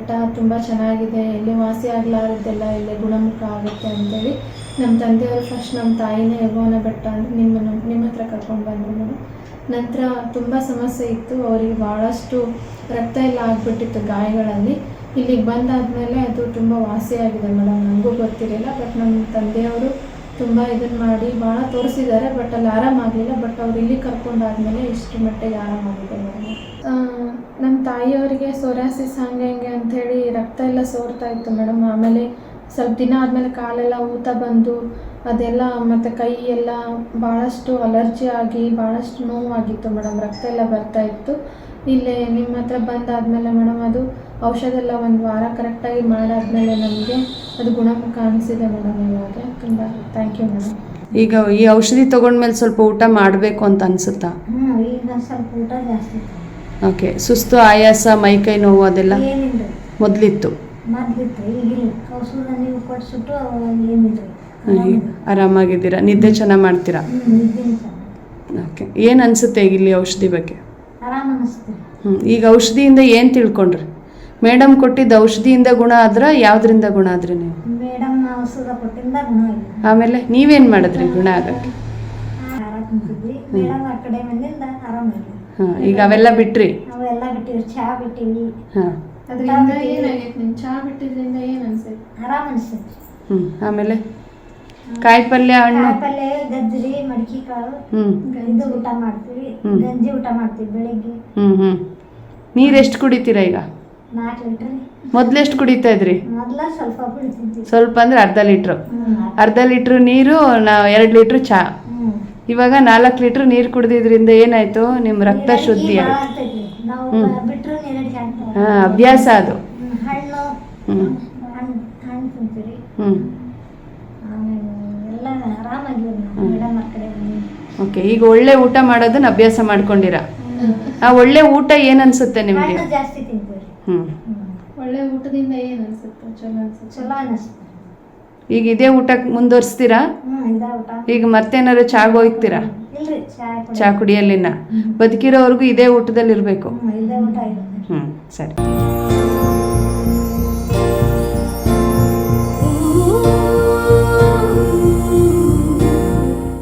ಬೆಟ್ಟ ತುಂಬ ಚೆನ್ನಾಗಿದೆ, ಇಲ್ಲಿ ವಾಸಿ ಆಗಲಾರದ್ದೆಲ್ಲ ಇಲ್ಲಿ ಗುಣಮುಖ ಆಗುತ್ತೆ ಅಂತೇಳಿ ನಮ್ಮ ತಂದೆಯವರು ಫಸ್ಟ್ ನಮ್ಮ ತಾಯಿನೇ ಯಬೋನ ಬೆಟ್ಟ ಅಂದರೆ ನಿಮ್ಮ ಹತ್ರ ಕರ್ಕೊಂಡು ಬಂದರು ಮೇಡಮ್. ನಂತರ ತುಂಬ ಸಮಸ್ಯೆ ಇತ್ತು, ಅವರಿಗೆ ಭಾಳಷ್ಟು ರಕ್ತ ಎಲ್ಲ ಆಗಿಬಿಟ್ಟಿತ್ತು ಗಾಯಗಳಲ್ಲಿ. ಇಲ್ಲಿಗೆ ಬಂದಾದಮೇಲೆ ಅದು ತುಂಬ ವಾಸಿಯಾಗಿದೆ ಮೇಡಮ್. ನನಗೂ ಗೊತ್ತಿರಲಿಲ್ಲ, ಬಟ್ ನಮ್ಮ ತಂದೆಯವರು ತುಂಬ ಇದನ್ನು ಮಾಡಿ ಭಾಳ ತೋರಿಸಿದ್ದಾರೆ, ಬಟ್ ಅಲ್ಲಿ ಆರಾಮಾಗಲಿಲ್ಲ. ಬಟ್ ಅವ್ರು ಇಲ್ಲಿ ಕರ್ಕೊಂಡಾದ್ಮೇಲೆ ಇಷ್ಟು ಮಟ್ಟಿಗೆ ಆರಾಮಾಗಿದೆ ಮೇಡಮ್. ನಮ್ಮ ತಾಯಿಯವರಿಗೆ ಸೋರಾಸಿಸ್ ಹಂಗೆ ಅಂಥೇಳಿ ರಕ್ತ ಎಲ್ಲ ಸೋರ್ತಾ ಇತ್ತು ಮೇಡಮ್. ಆಮೇಲೆ ಸ್ವಲ್ಪ ದಿನ ಆದಮೇಲೆ ಕಾಲೆಲ್ಲ ಊತ ಬಂದು ಅದೆಲ್ಲ, ಮತ್ತು ಕೈ ಎಲ್ಲ ಭಾಳಷ್ಟು ಅಲರ್ಜಿ ಆಗಿ ಭಾಳಷ್ಟು ನೋವಾಗಿತ್ತು ಮೇಡಮ್. ರಕ್ತ ಎಲ್ಲ ಬರ್ತಾಯಿತ್ತು. ಇಲ್ಲೇ ನಿಮ್ಮ ಹತ್ರ ಬಂದಾದಮೇಲೆ ಮೇಡಮ್ ಅದು ಔಷಧ ಎಲ್ಲ 1 ವಾರ ಕರೆಕ್ಟಾಗಿ ಮಾಡಾದ್ಮೇಲೆ ನಮಗೆ ಅದು ಗುಣಮುಖ ಅನಿಸಿದೆ ಮೇಡಮ್. ಇವಾಗ ತುಂಬ ಥ್ಯಾಂಕ್ ಯು ಮೇಡಮ್. ಈಗ ಈ ಔಷಧಿ ತೊಗೊಂಡ್ಮೇಲೆ ಸ್ವಲ್ಪ ಊಟ ಮಾಡಬೇಕು ಅಂತ ಅನಿಸುತ್ತಾ? ಈಗ ಸ್ವಲ್ಪ ಊಟ ಜಾಸ್ತಿ. ಓಕೆ. ಸುಸ್ತು, ಆಯಾಸ, ಮೈಕೈ ನೋವು ಅದೆಲ್ಲ ಮೊದಲಿತ್ತು? ಈಗಿಲ್ಲ. ಔಷಧ ನೀವು ಕೊಡಿಸ್ಬಿಟ್ಟು ಏನಿಲ್ಲ, ಆರಾಮಾಗಿದ್ದೀರಾ? ನಿದ್ದೆ ಚೆನ್ನಾಗಿ ಮಾಡ್ತೀರಾ? ಓಕೆ. ಏನು ಅನಿಸುತ್ತೆ ಈಗ ಇಲ್ಲಿ ಔಷಧಿ ಬಗ್ಗೆ? ಆರಾಮ ಅನಿಸುತ್ತೆ. ಈಗ ಔಷಧಿಯಿಂದ ಏನು ತಿಳ್ಕೊಂಡ್ರಿ? ಮೇಡಮ್ ಕೊಟ್ಟಿದ್ದ ಔಷಧಿಯಿಂದ ಗುಣ ಆದ್ರೆ ಯಾವುದರಿಂದ ಗುಣ ಆದ್ರಿ ನೀವು? ಮೇಡಮ್ ಔಷಧ ಕೊಟ್ಟಿಂದ ಗುಣ ಆಗಿದೆ. ಆಮೇಲೆ ನೀವೇನು ಮಾಡಿದ್ರಿ ಗುಣ ಆಗಕ್ಕೆ? ಮೇಡಮ್ ಆ ಕಡೆ ಮನೆಯಿಂದ ಆರಾಮಾಗಿದೆ. ಈಗ ಅವೆಲ್ಲ ಬಿಟ್ರಿ? ಅವೆಲ್ಲ ಬಿಟ್ಟಿವಿ, ಚಹಾ ಬಿಟ್ಟಿವಿ. ಅದರಿಂದ ಏನಾಗೈತೆ? ನಿಮ್ಮ ಚಹಾ ಬಿಟ್ಟಿದ್ರಿಂದ ಏನು ಅನ್ಸೈತೆ? ಆರಾಮ ಅನಿಸ್ತೈತಿ. ಆಮೇಲೆ ಕಾಯಿ ಪಲ್ಯ, ಹಣ್ಣು, ಕಾಯಿ ಪಲ್ಯ, ಗಜ್ಜರಿ, ಮಡಿಕೆ ಕಾಳು ಇದು ಊಟ ಮಾಡ್ತೀವಿ. ಗಂಜಿ ಊಟ ಮಾಡ್ತೀವಿ ಬೆಳಿಗ್ಗೆ. ನೀರು ಎಷ್ಟು ಕುಡಿತೀರಾ ಈಗ? 4 ಲೀಟರ್. ಮೊದಲೆಷ್ಟು ಕುಡಿತಾ ಇದ್ರಿ? ಮೊದಲ ಸ್ವಲ್ಪ ಕುಡಿತಿದ್ವಿ. ಸ್ವಲ್ಪ ಅಂದ್ರೆ ಅರ್ಧ ಲೀಟ್ರ್ ನೀರು, 2 ಲೀಟ್ರ್ ಚಹಾ. ಇವಾಗ 4 ಲೀಟ್ರ್ ನೀರು ಕುಡಿದಿದ್ರಿಂದ ಏನಾಯ್ತು? ನಿಮ್ಮ ರಕ್ತ ಶುದ್ಧಿ ಆಯ್ತು. ಅಭ್ಯಾಸ ಅದು. ಹಣ್ಣು ತಿಂತೀರಿ. ಎಲ್ಲ ಆರಾಮಾಗಿ ಮೇಡಮ್ ಆ ಕಡೆ. ಓಕೆ. ಈಗ ಒಳ್ಳೆ ಊಟ ಮಾಡೋದನ್ನ ಅಭ್ಯಾಸ ಮಾಡ್ಕೊಂಡಿರಾ? ಆ ಒಳ್ಳೆ ಊಟ ಏನು ಅನ್ಸುತ್ತೆ ನಿಮಗೆ? ಜಾಸ್ತಿ ತಿಂತೀವಿ. ಒಳ್ಳೆ ಊಟದಿಂದ ಏನು ಅನ್ಸುತ್ತೆ? ಚಲೋ ಅನಿಸುತ್ತೆ. ಈಗ ಇದೇ ಊಟ ಮುಂದುವರಿಸ್ತೀರಾ? ಈಗ ಮತ್ತೇನಾದ್ರು ಚಾಗ ಹೋಗ್ತೀರಾ? ಚಾ ಕುಡಿಯಲ್ಲಿನ ಬದುಕಿರೋವರೆಗೂ ಇದೇ ಊಟದಲ್ಲಿ ಇರಬೇಕು. ಇದೇ ಊಟ ಇದೆ. ಸರಿ.